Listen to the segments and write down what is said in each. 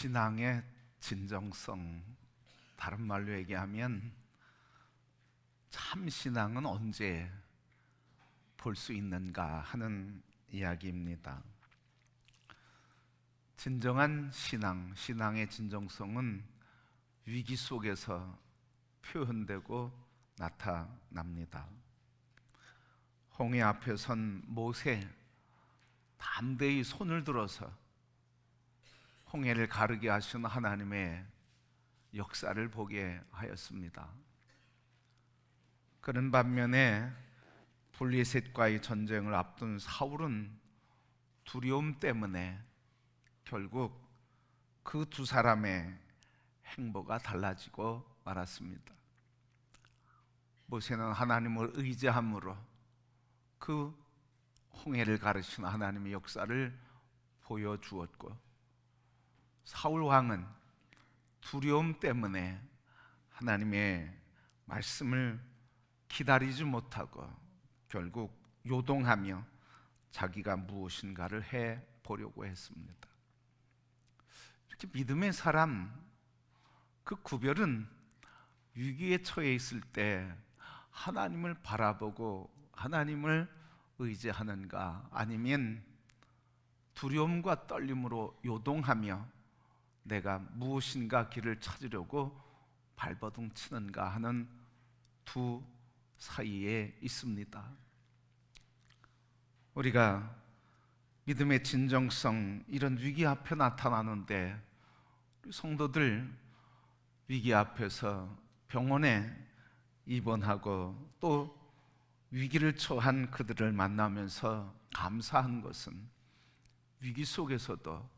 신앙의 진정성, 다른 말로 얘기하면 참 신앙은 언제 볼 수 있는가 하는 이야기입니다. 진정한 신앙, 신앙의 진정성은 위기 속에서 표현되고 나타납니다. 홍해 앞에 선 모세, 담대히 손을 들어서 홍해를 가르게 하신 하나님의 역사를 보게 하였습니다. 그런 반면에 블레셋과의 전쟁을 앞둔 사울은 두려움 때문에 결국 그 두 사람의 행보가 달라지고 말았습니다. 모세는 하나님을 의지함으로 그 홍해를 가르치는 하나님의 역사를 보여주었고, 사울 왕은 두려움 때문에 하나님의 말씀을 기다리지 못하고 결국 요동하며 자기가 무엇인가를 해 보려고 했습니다. 이렇게 믿음의 사람, 그 구별은 위기에 처해 있을 때 하나님을 바라보고 하나님을 의지하는가, 아니면 두려움과 떨림으로 요동하며 내가 무엇인가 길을 찾으려고 발버둥 치는가 하는 두 사이에 있습니다. 우리가 믿음의 진정성, 이런 위기 앞에 나타나는데, 성도들 위기 앞에서 병원에 입원하고 또 위기를 처한 그들을 만나면서 감사한 것은 위기 속에서도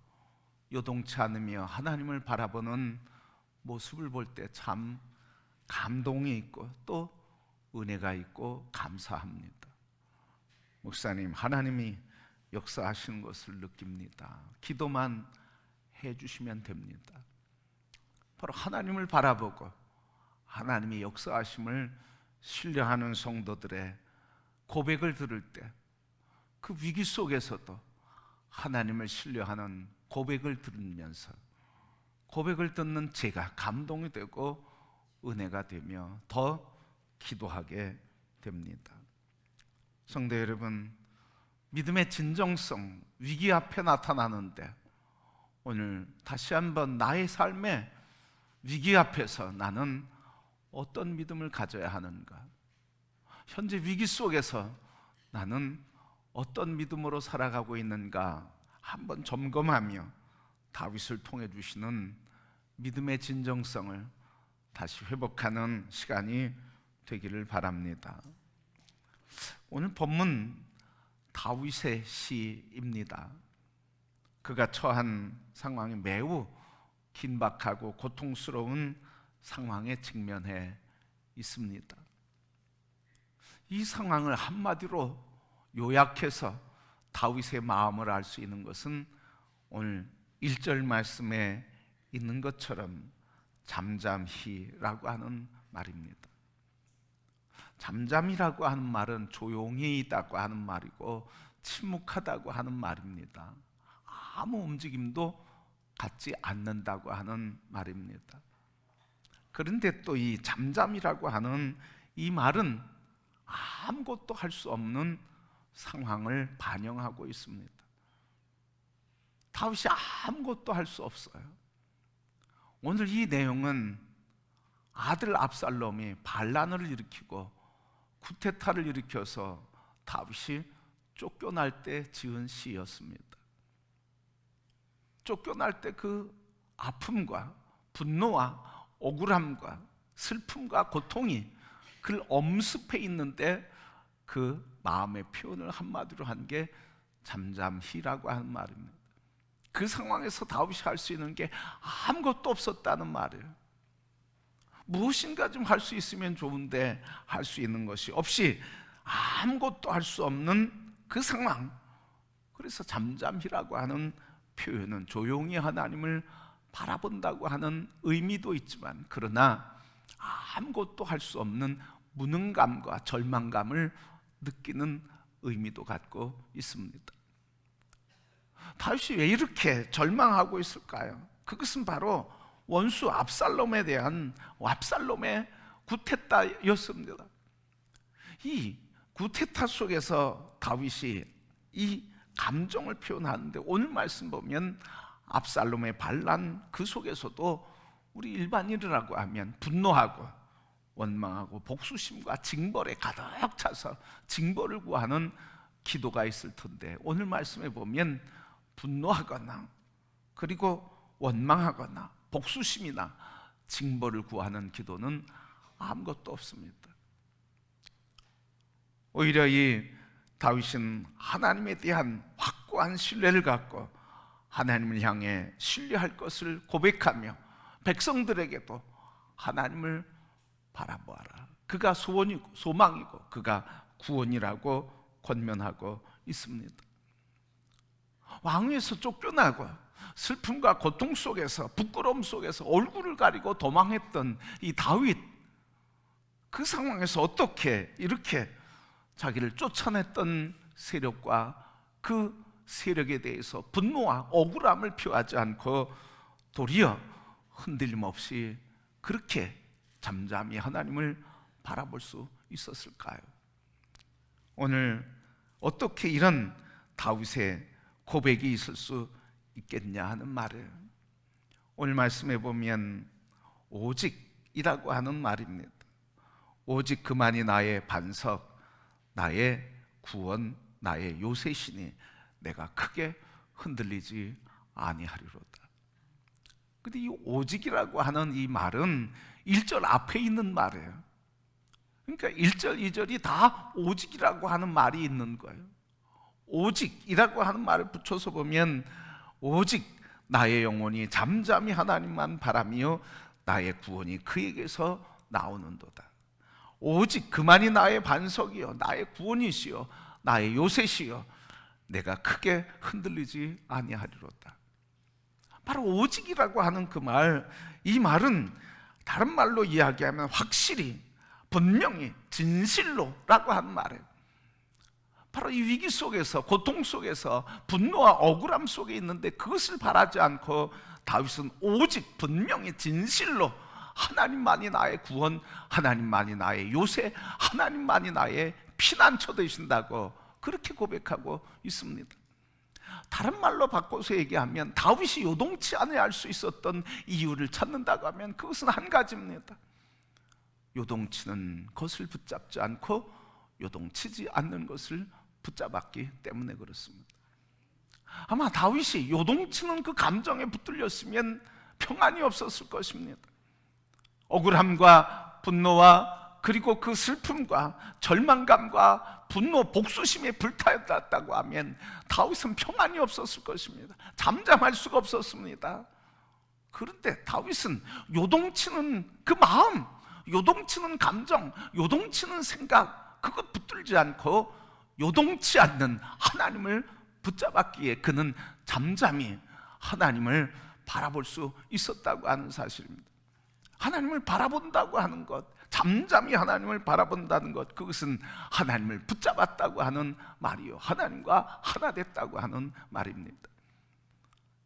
요동치 않으며 하나님을 바라보는 모습을 볼 때 참 감동이 있고 또 은혜가 있고 감사합니다. 목사님, 하나님이 역사하시는 것을 느낍니다. 기도만 해주시면 됩니다. 바로 하나님을 바라보고 하나님의 역사하심을 신뢰하는 성도들의 고백을 들을 때, 그 위기 속에서도 하나님을 신뢰하는 고백을 들으면서 고백을 듣는 제가 감동이 되고 은혜가 되며 더 기도하게 됩니다. 성도 여러분, 믿음의 진정성, 위기 앞에 나타나는데, 오늘 다시 한번 나의 삶의 위기 앞에서 나는 어떤 믿음을 가져야 하는가, 현재 위기 속에서 나는 어떤 믿음으로 살아가고 있는가 한번 점검하며 다윗을 통해 주시는 믿음의 진정성을 다시 회복하는 시간이 되기를 바랍니다. 오늘 본문 다윗의 시입니다. 그가 처한 상황이 매우 긴박하고 고통스러운 상황에 직면해 있습니다. 이 상황을 한마디로 요약해서 다윗의 마음을 알 수 있는 것은 오늘 1절 말씀에 있는 것처럼 잠잠히라고 하는 말입니다. 잠잠이라고 하는 말은 조용히 있다고 하는 말이고 침묵하다고 하는 말입니다. 아무 움직임도 갖지 않는다고 하는 말입니다. 그런데 또 이 잠잠이라고 하는 이 말은 아무것도 할 수 없는 상황을 반영하고 있습니다. 다윗이 아무것도 할 수 없어요. 오늘 이 내용은 아들 압살롬이 반란을 일으키고 쿠데타를 일으켜서 다윗이 쫓겨날 때 지은 시였습니다. 쫓겨날 때 그 아픔과 분노와 억울함과 슬픔과 고통이 그를 엄습해 있는데, 그 마음의 표현을 한마디로 한 게 잠잠히라고 하는 말입니다. 그 상황에서 다윗이 할 수 있는 게 아무것도 없었다는 말이에요. 무엇인가 좀 할 수 있으면 좋은데 할 수 있는 것이 없이 아무것도 할 수 없는 그 상황. 그래서 잠잠히라고 하는 표현은 조용히 하나님을 바라본다고 하는 의미도 있지만, 그러나 아무것도 할 수 없는 무능감과 절망감을 느끼는 의미도 갖고 있습니다. 다윗이 왜 이렇게 절망하고 있을까요? 그것은 바로 원수 압살롬에 대한 압살롬의 구테타였습니다. 이 구테타 속에서 다윗이 이 감정을 표현하는데, 오늘 말씀 보면 압살롬의 반란 그 속에서도 우리 일반인이라고 하면 분노하고 원망하고 복수심과 징벌에 가득 차서 징벌을 구하는 기도가 있을 텐데, 오늘 말씀에 보면 분노하거나 그리고 원망하거나 복수심이나 징벌을 구하는 기도는 아무것도 없습니다. 오히려 이 다윗은 하나님에 대한 확고한 신뢰를 갖고 하나님을 향해 신뢰할 것을 고백하며 백성들에게도 하나님을 바라보아라, 그가 소원이고 소망이고 그가 구원이라고 권면하고 있습니다. 왕위에서 쫓겨나고 슬픔과 고통 속에서, 부끄러움 속에서 얼굴을 가리고 도망했던 이 다윗, 그 상황에서 어떻게 이렇게 자기를 쫓아냈던 세력과 그 세력에 대해서 분노와 억울함을 표하지 않고 도리어 흔들림 없이 그렇게 잠잠히 하나님을 바라볼 수 있었을까요? 오늘 어떻게 이런 다윗의 고백이 있을 수 있겠냐 하는 말을 오늘 말씀해 보면 오직이라고 하는 말입니다. 오직 그만이 나의 반석, 나의 구원, 나의 요새시니 내가 크게 흔들리지 아니하리로다. 근데 이 오직이라고 하는 이 말은 1절 앞에 있는 말이에요. 그러니까 1절, 2절이 다 오직이라고 하는 말이 있는 거예요. 오직이라고 하는 말을 붙여서 보면 오직 나의 영혼이 잠잠히 하나님만 바라며 나의 구원이 그에게서 나오는도다. 오직 그만이 나의 반석이요 나의 구원이시요 나의 요새시요 내가 크게 흔들리지 아니하리로다. 바로 오직이라고 하는 그 말, 이 말은 다른 말로 이야기하면 확실히, 분명히, 진실로라고 하는 말이에요. 바로 이 위기 속에서, 고통 속에서, 분노와 억울함 속에 있는데 그것을 바라지 않고 다윗은 오직 분명히 진실로 하나님만이 나의 구원, 하나님만이 나의 요새, 하나님만이 나의 피난처 되신다고 그렇게 고백하고 있습니다. 다른 말로 바꿔서 얘기하면 다윗이 요동치 않아야 할 수 있었던 이유를 찾는다고 하면 그것은 한 가지입니다. 요동치는 것을 붙잡지 않고 요동치지 않는 것을 붙잡았기 때문에 그렇습니다. 아마 다윗이 요동치는 그 감정에 붙들렸으면 평안이 없었을 것입니다. 억울함과 분노와 그리고 그 슬픔과 절망감과 분노, 복수심에 불타였다고 하면 다윗은 평안이 없었을 것입니다. 잠잠할 수가 없었습니다. 그런데 다윗은 요동치는 그 마음, 요동치는 감정, 요동치는 생각, 그것 붙들지 않고 요동치 않는 하나님을 붙잡았기에 그는 잠잠히 하나님을 바라볼 수 있었다고 하는 사실입니다. 하나님을 바라본다고 하는 것, 잠잠히 하나님을 바라본다는 것, 그것은 하나님을 붙잡았다고 하는 말이요, 하나님과 하나 됐다고 하는 말입니다.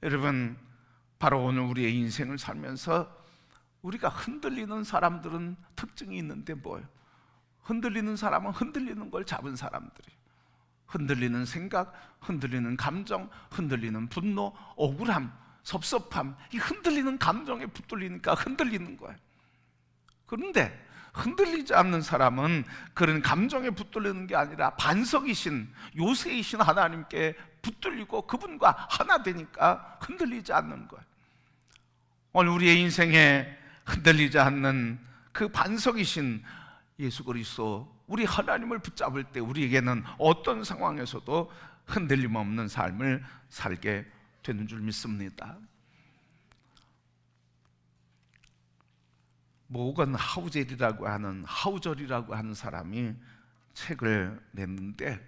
여러분, 바로 오늘 우리의 인생을 살면서 우리가 흔들리는 사람들은 특징이 있는데 뭐예요? 흔들리는 사람은 흔들리는 걸 잡은 사람들이에요. 흔들리는 생각, 흔들리는 감정, 흔들리는 분노, 억울함, 섭섭함, 이 흔들리는 감정에 붙들리니까 흔들리는 거예요. 그런데 흔들리지 않는 사람은 그런 감정에 붙들리는 게 아니라 반석이신, 요새이신 하나님께 붙들리고 그분과 하나 되니까 흔들리지 않는 거예요. 오늘 우리의 인생에 흔들리지 않는 그 반석이신 예수 그리스도, 우리 하나님을 붙잡을 때 우리에게는 어떤 상황에서도 흔들림 없는 삶을 살게 되는 줄 믿습니다. 모건 하우젤이라고 하는 사람이 책을 냈는데,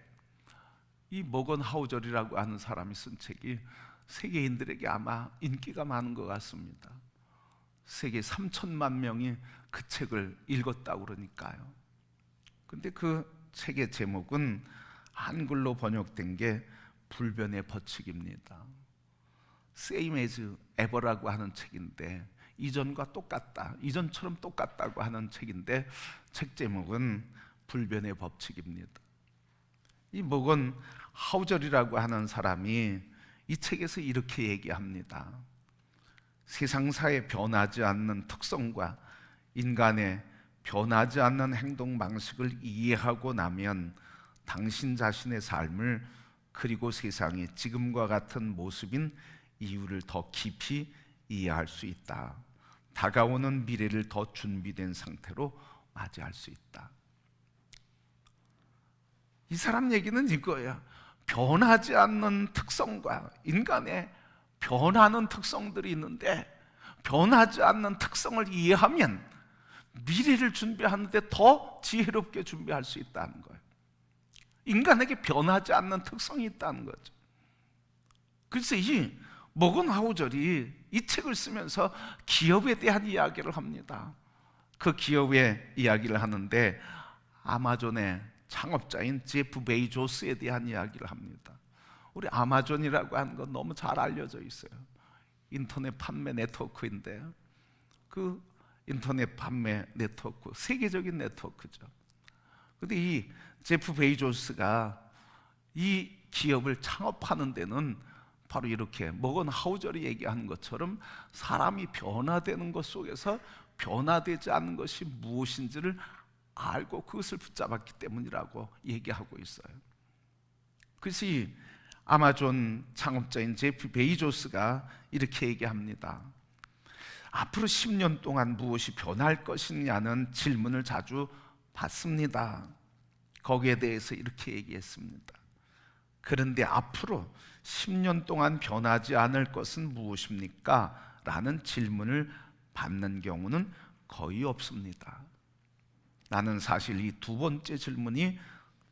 이 모건 하우젤이라고 하는 사람이 쓴 책이 세계인들에게 아마 인기가 많은 것 같습니다. 세계 3천만 명이 그 책을 읽었다고 그러니까요. 근데 그 책의 제목은 한글로 번역된 게 불변의 법칙입니다. Same as ever라고 하는 책인데, 이전과 똑같다, 이전처럼 똑같다고 하는 책인데, 책 제목은 불변의 법칙입니다. 이 모건 하우절이라고 하는 사람이 이 책에서 이렇게 얘기합니다. 세상사에 변하지 않는 특성과 인간의 변하지 않는 행동 방식을 이해하고 나면 당신 자신의 삶을, 그리고 세상이 지금과 같은 모습인 이유를 더 깊이 이해할 수 있다. 다가오는 미래를 더 준비된 상태로 맞이할 수 있다. 이 사람 얘기는 이거예요. 변하지 않는 특성과 인간의 변하는 특성들이 있는데, 변하지 않는 특성을 이해하면 미래를 준비하는데 더 지혜롭게 준비할 수 있다는 거예요. 인간에게 변하지 않는 특성이 있다는 거죠. 그래서 이 모건 하우절이 이 책을 쓰면서 기업에 대한 이야기를 합니다. 그 기업의 이야기를 하는데 아마존의 창업자인 제프 베이조스에 대한 이야기를 합니다. 우리 아마존이라고 하는 건 너무 잘 알려져 있어요. 인터넷 판매 네트워크인데, 그 인터넷 판매 네트워크, 세계적인 네트워크죠. 근데 이 제프 베이조스가 이 기업을 창업하는 데는 바로 이렇게 모건 하우절이 얘기하는 것처럼 사람이 변화되는 것 속에서 변화되지 않는 것이 무엇인지를 알고 그것을 붙잡았기 때문이라고 얘기하고 있어요. 그래서 이 아마존 창업자인 제프 베이조스가 이렇게 얘기합니다. 앞으로 10년 동안 무엇이 변할 것이냐는 질문을 자주 받습니다. 거기에 대해서 이렇게 얘기했습니다. 그런데 앞으로 10년 동안 변하지 않을 것은 무엇입니까? 라는 질문을 받는 경우는 거의 없습니다. 나는 사실 이 두 번째 질문이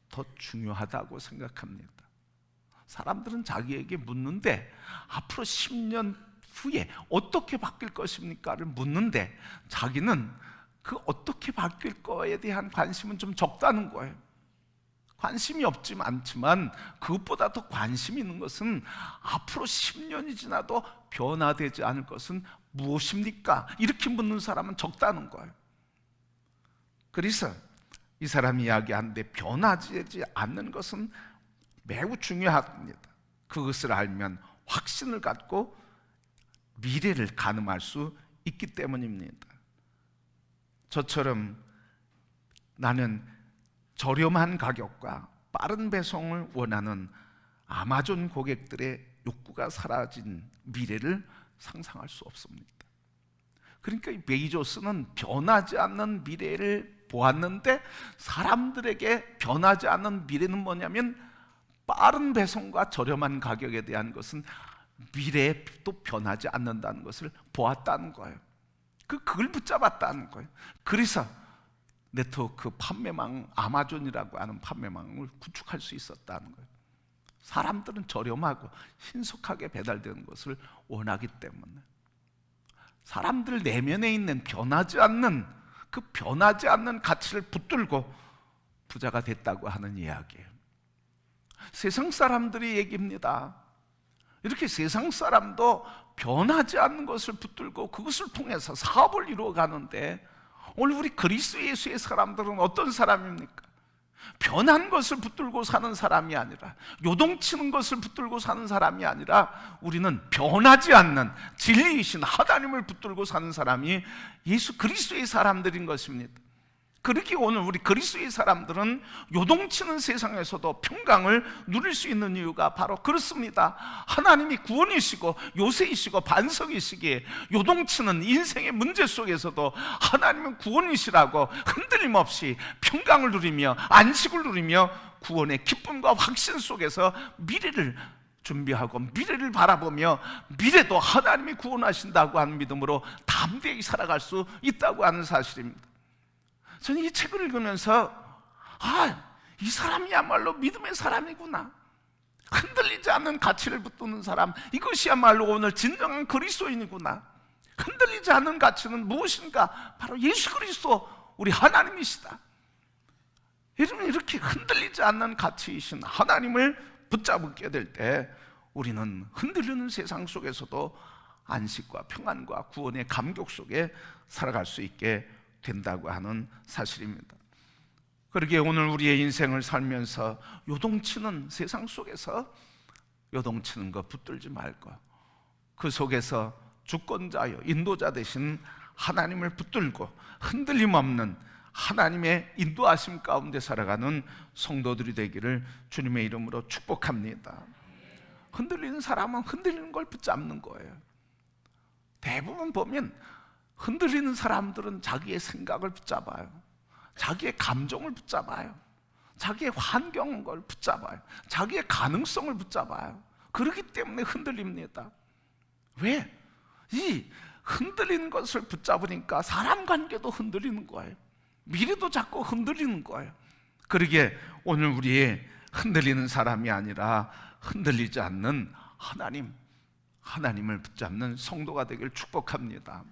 더 중요하다고 생각합니다. 사람들은 자기에게 묻는데 앞으로 10년 후에 어떻게 바뀔 것입니까를 묻는데, 자기는 그 어떻게 바뀔 거에 대한 관심은 좀 적다는 거예요. 관심이 없지만 않지만 그것보다 더 관심 있는 것은 앞으로 10년이 지나도 변화되지 않을 것은 무엇입니까? 이렇게 묻는 사람은 적다는 거예요. 그래서 이 사람이 이야기하는데 변하지 않는 것은 매우 중요합니다. 그것을 알면 확신을 갖고 미래를 가늠할 수 있기 때문입니다. 저처럼 나는 저렴한 가격과 빠른 배송을 원하는 아마존 고객들의 욕구가 사라진 미래를 상상할 수 없습니다. 그러니까 이 베이조스는 변하지 않는 미래를 보았는데, 사람들에게 변하지 않는 미래는 뭐냐면 빠른 배송과 저렴한 가격에 대한 것은 미래에 또 변하지 않는다는 것을 보았다는 거예요. 그걸 붙잡았다는 거예요. 그래서 네트워크 판매망, 아마존이라고 하는 판매망을 구축할 수 있었다는 거예요. 사람들은 저렴하고 신속하게 배달되는 것을 원하기 때문에 사람들 내면에 있는 변하지 않는 그 변하지 않는 가치를 붙들고 부자가 됐다고 하는 이야기예요. 세상 사람들이 얘기합니다. 이렇게 세상 사람도 변하지 않는 것을 붙들고 그것을 통해서 사업을 이루어 가는데, 오늘 우리 그리스도 예수의 사람들은 어떤 사람입니까? 변한 것을 붙들고 사는 사람이 아니라, 요동치는 것을 붙들고 사는 사람이 아니라, 우리는 변하지 않는 진리이신 하나님을 붙들고 사는 사람이 예수 그리스도의 사람들인 것입니다. 그렇게 오늘 우리 그리스도의 사람들은 요동치는 세상에서도 평강을 누릴 수 있는 이유가 바로 그렇습니다. 하나님이 구원이시고 요새이시고 반석이시기에 요동치는 인생의 문제 속에서도 하나님은 구원이시라고 흔들림 없이 평강을 누리며 안식을 누리며 구원의 기쁨과 확신 속에서 미래를 준비하고 미래를 바라보며 미래도 하나님이 구원하신다고 하는 믿음으로 담대히 살아갈 수 있다고 하는 사실입니다. 저는 이 책을 읽으면서 이 사람이야말로 믿음의 사람이구나, 흔들리지 않는 가치를 붙드는 사람, 이것이야말로 오늘 진정한 그리스도인이구나. 흔들리지 않는 가치는 무엇인가? 바로 예수 그리스도 우리 하나님이시다. 여러분, 이렇게 흔들리지 않는 가치이신 하나님을 붙잡게 될 때 우리는 흔들리는 세상 속에서도 안식과 평안과 구원의 감격 속에 살아갈 수 있게 된다고 하는 사실입니다. 그러기에 오늘 우리의 인생을 살면서 요동치는 세상 속에서 요동치는 거 붙들지 말고 그 속에서 주권자여 인도자 되신 하나님을 붙들고 흔들림 없는 하나님의 인도하심 가운데 살아가는 성도들이 되기를 주님의 이름으로 축복합니다. 흔들리는 사람은 흔들리는 걸 붙잡는 거예요. 대부분 보면 흔들리는 사람들은 자기의 생각을 붙잡아요. 자기의 감정을 붙잡아요. 자기의 환경을 붙잡아요. 자기의 가능성을 붙잡아요. 그렇기 때문에 흔들립니다. 왜? 이 흔들리는 것을 붙잡으니까 사람 관계도 흔들리는 거예요. 미래도 자꾸 흔들리는 거예요. 그러기에 오늘 우리의 흔들리는 사람이 아니라 흔들리지 않는 하나님을 붙잡는 성도가 되길 축복합니다.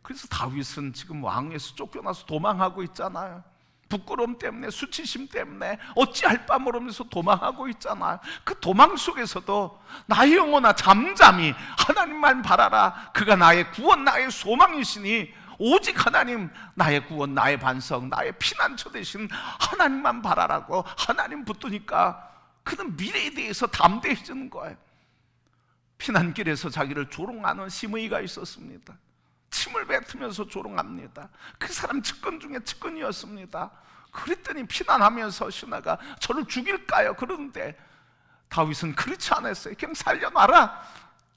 그래서 다윗은 지금 왕에서 쫓겨나서 도망하고 있잖아요. 부끄러움 때문에, 수치심 때문에 어찌할 바 모르면서 도망하고 있잖아요. 그 도망 속에서도 나의 영혼아 잠잠히 하나님만 바라라. 그가 나의 구원, 나의 소망이시니 오직 하나님, 나의 구원, 나의 반석, 나의 피난처 되신 하나님만 바라라고 하나님 붙드니까 그는 미래에 대해서 담대해지는 거예요. 피난길에서 자기를 조롱하는 시므이가 있었습니다. 침을 뱉으면서 조롱합니다. 그 사람 측근 중에 측근이었습니다. 그랬더니 피난하면서 신하가 저를 죽일까요? 그러는데 다윗은 그렇지 않았어요. 그냥 살려놔라.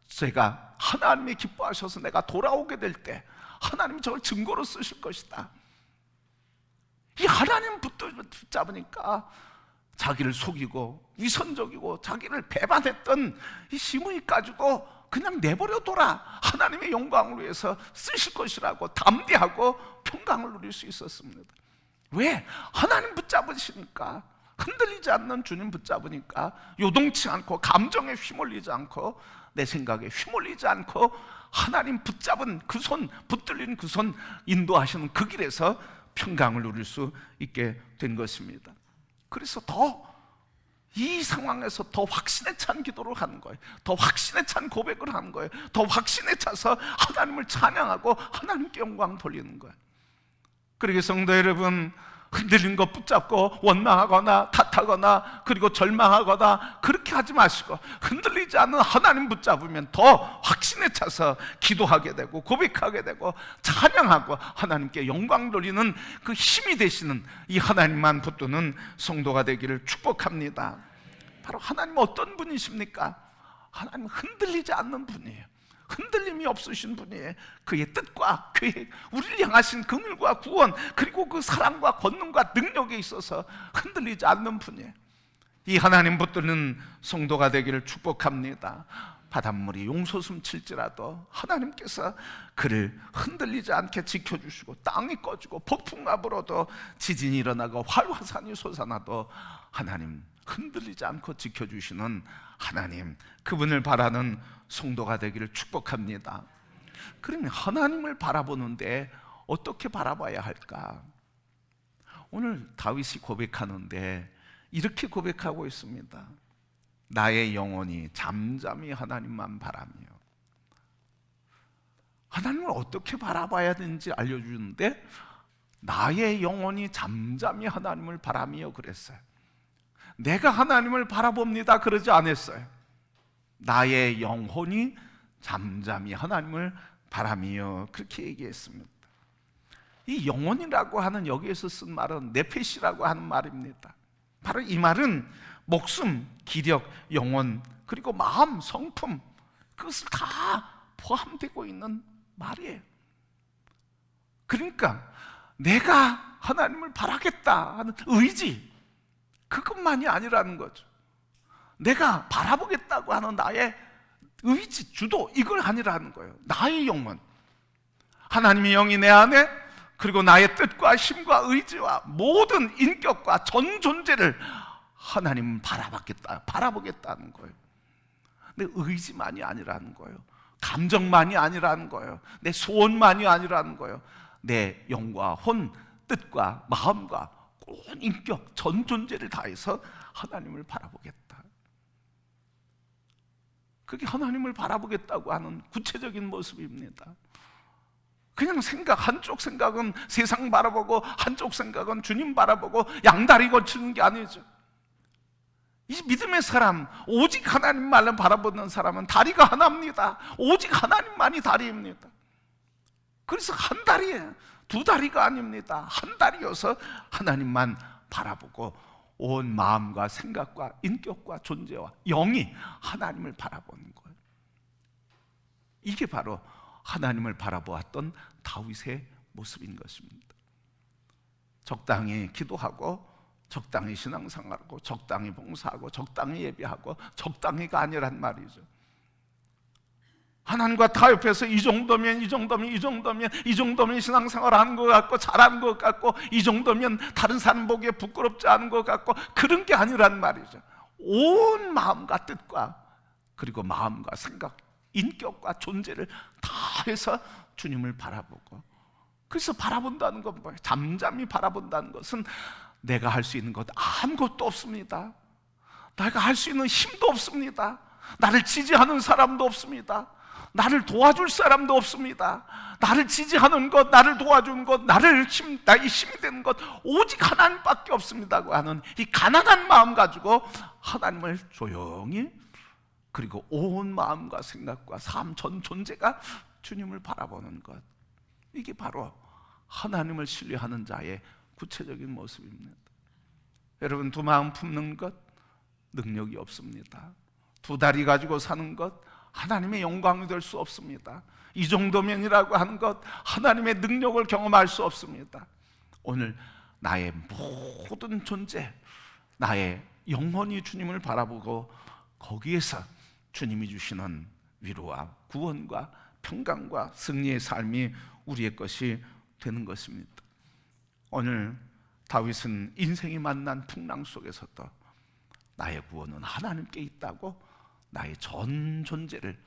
제가 하나님이 기뻐하셔서 내가 돌아오게 될 때 하나님이 저를 증거로 쓰실 것이다. 이 하나님 붙잡으니까 자기를 속이고 위선적이고 자기를 배반했던 이 시므이 가지고 그냥 내버려둬라. 하나님의 영광을 위해서 쓰실 것이라고 담대하고 평강을 누릴 수 있었습니다. 왜? 하나님 붙잡으시니까, 흔들리지 않는 주님 붙잡으니까 요동치 않고 감정에 휘몰리지 않고 내 생각에 휘몰리지 않고 하나님 붙잡은 그 손, 붙들린 그 손 인도하시는 그 길에서 평강을 누릴 수 있게 된 것입니다. 그래서 더 이 상황에서 더 확신에 찬 기도를 하는 거예요. 더 확신에 찬 고백을 하는 거예요. 더 확신에 차서 하나님을 찬양하고 하나님께 영광 돌리는 거예요. 그러게 성도 여러분, 흔들린 것 붙잡고 원망하거나 탓하거나 그리고 절망하거나 그렇게 하지 마시고 흔들리지 않는 하나님 붙잡으면 더 확신에 차서 기도하게 되고 고백하게 되고 찬양하고 하나님께 영광 돌리는 그 힘이 되시는 이 하나님만 붙드는 성도가 되기를 축복합니다. 바로 하나님은 어떤 분이십니까? 하나님은 흔들리지 않는 분이에요. 흔들림이 없으신 분이에요. 그의 뜻과 계획, 우리를 향하신 긍휼과 구원, 그리고 그 사랑과 권능과 능력에 있어서 흔들리지 않는 분이에요. 이 하나님 붙드는 성도가 되기를 축복합니다. 바닷물이 용솟음 칠지라도 하나님께서 그를 흔들리지 않게 지켜주시고, 땅이 꺼지고 폭풍과 불어도 지진이 일어나고 활화산이 솟아나도 하나님 흔들리지 않고 지켜주시는 하나님, 그분을 바라는 성도가 되기를 축복합니다. 그러면 하나님을 바라보는데 어떻게 바라봐야 할까? 오늘 다윗이 고백하는데 이렇게 고백하고 있습니다. 나의 영혼이 잠잠히 하나님만 바라며. 하나님을 어떻게 바라봐야 되는지 알려주는데 나의 영혼이 잠잠히 하나님을 바라며 그랬어요. 내가 하나님을 바라봅니다 그러지 않았어요. 나의 영혼이 잠잠히 하나님을 바라며 그렇게 얘기했습니다. 이 영혼이라고 하는 여기에서 쓴 말은 네페시라고 하는 말입니다. 바로 이 말은 목숨, 기력, 영혼, 그리고 마음, 성품, 그것을 다 포함되고 있는 말이에요. 그러니까 내가 하나님을 바라겠다 하는 의지, 그것만이 아니라는 거죠. 내가 바라보겠다고 하는 나의 의지, 주도, 이걸 아니라는 거예요. 나의 영혼, 하나님의 영이 내 안에, 그리고 나의 뜻과 힘과 의지와 모든 인격과 전 존재를 하나님 바라보겠다는 거예요. 내 의지만이 아니라는 거예요. 감정만이 아니라는 거예요. 내 소원만이 아니라는 거예요. 내 영과 혼, 뜻과 마음과 온 인격, 전 존재를 다해서 하나님을 바라보겠다. 그게 하나님을 바라보겠다고 하는 구체적인 모습입니다. 그냥 한쪽 생각은 세상 바라보고 한쪽 생각은 주님 바라보고 양다리 걸치는 게 아니죠. 이 믿음의 사람, 오직 하나님만을 바라보는 사람은 다리가 하나입니다. 오직 하나님만이 다리입니다. 그래서 한 다리에 두 다리가 아닙니다. 한 다리여서 하나님만 바라보고 온 마음과 생각과 인격과 존재와 영이 하나님을 바라보는 거예요. 이게 바로 하나님을 바라보았던 다윗의 모습인 것입니다. 적당히 기도하고 적당히 신앙생활하고 적당히 봉사하고 적당히 예배하고 적당히가 아니란 말이죠. 하나님과 타협해서 이 정도면 신앙생활하는 것 같고 잘하는 것 같고 이 정도면 다른 사람 보기에 부끄럽지 않은 것 같고 그런 게 아니란 말이죠. 온 마음과 뜻과 그리고 마음과 생각, 인격과 존재를 다해서 주님을 바라보고, 그래서 바라본다는 건 뭐예요? 잠잠히 바라본다는 것은 내가 할 수 있는 것 아무것도 없습니다. 내가 할 수 있는 힘도 없습니다. 나를 지지하는 사람도 없습니다. 나를 도와줄 사람도 없습니다. 나를 지지하는 것, 나를 도와주는 것, 나의 힘이 되는 것 오직 하나님밖에 없습니다고 하는 이 가난한 마음 가지고 하나님을 조용히, 그리고 온 마음과 생각과 삶 전 존재가 주님을 바라보는 것, 이게 바로 하나님을 신뢰하는 자의 구체적인 모습입니다. 여러분, 두 마음 품는 것 능력이 없습니다. 두 다리 가지고 사는 것 하나님의 영광이 될 수 없습니다. 이 정도면이라고 하는 것 하나님의 능력을 경험할 수 없습니다. 오늘 나의 모든 존재, 나의 영혼이 주님을 바라보고 거기에서 주님이 주시는 위로와 구원과 평강과 승리의 삶이 우리의 것이 되는 것입니다. 오늘 다윗은 인생이 만난 풍랑 속에서도 나의 구원은 하나님께 있다고 나의 전 존재를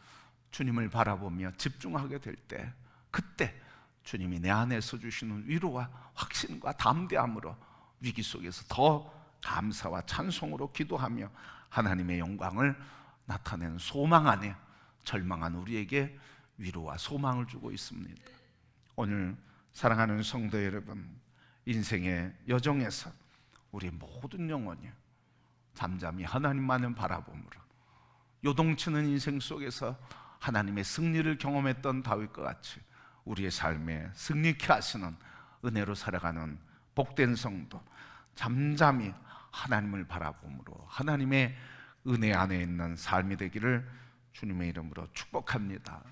주님을 바라보며 집중하게 될 때, 그때 주님이 내 안에서 주시는 위로와 확신과 담대함으로 위기 속에서 더 감사와 찬송으로 기도하며 하나님의 영광을 나타내는 소망 안에 절망한 우리에게 위로와 소망을 주고 있습니다. 오늘 사랑하는 성도 여러분, 인생의 여정에서 우리 모든 영혼이 잠잠히 하나님만을 바라봄으로 요동치는 인생 속에서 하나님의 승리를 경험했던 다윗과 같이 우리의 삶에 승리케 하시는 은혜로 살아가는 복된 성도, 잠잠히 하나님을 바라봄으로 하나님의 은혜 안에 있는 삶이 되기를 주님의 이름으로 축복합니다.